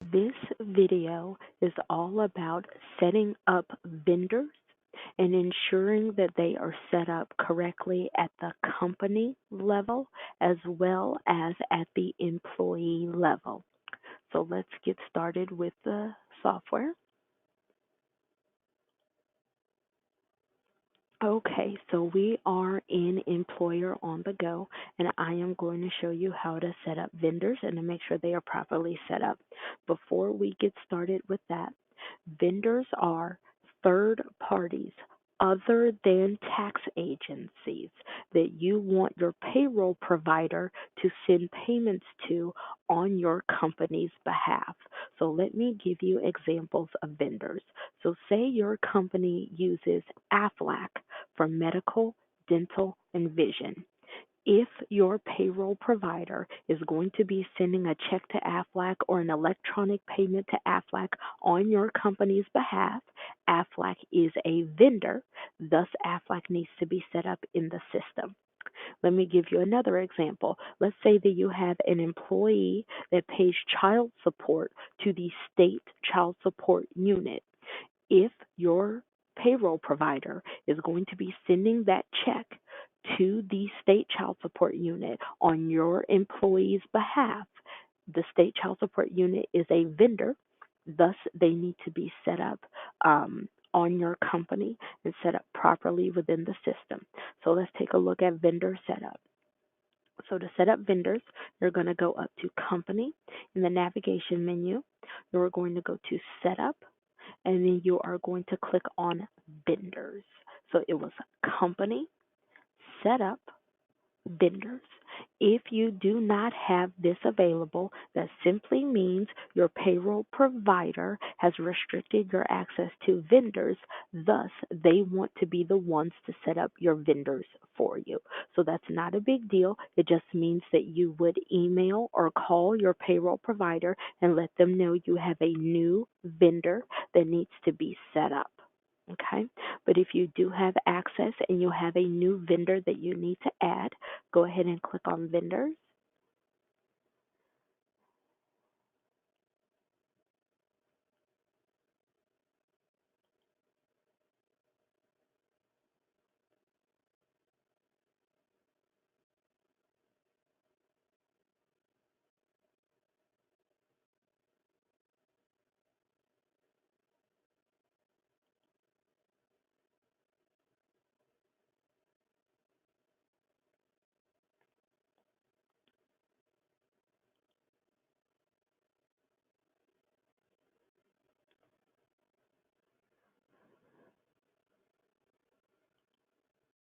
This video is all about setting up vendors and ensuring that they are set up correctly at the company level as well as at the employee level. So let's get started with the software. Okay, so we are in Employer on the Go, and I am going to show you how to set up vendors and to make sure they are properly set up. Before we get started with that, vendors are third parties other than tax agencies that you want your payroll provider to send payments to on your company's behalf. So let me give you examples of vendors. So say your company uses Aflac for medical, dental, and vision. If your payroll provider is going to be sending a check to Aflac or an electronic payment to Aflac on your company's behalf, Aflac is a vendor, thus Aflac needs to be set up in the system. Let me give you another example. Let's say that you have an employee that pays child support to the state child support unit. If your payroll provider is going to be sending that check to the state child support unit on your employee's behalf, the state child support unit is a vendor, thus they need to be set up on your company and set up properly within the system. So let's take a look at vendor setup. So to set up vendors, you're going to go up to Company in the navigation menu. You're going to go to Setup, and then you are going to click on Vendors. So it was Company, Setup, vendors. If you do not have this available, that simply means your payroll provider has restricted your access to vendors, thus, they want to be the ones to set up your vendors for you. So that's not a big deal. It just means that you would email or call your payroll provider and let them know you have a new vendor that needs to be set up. Okay, but if you do have access and you have a new vendor that you need to add, go ahead and click on vendors.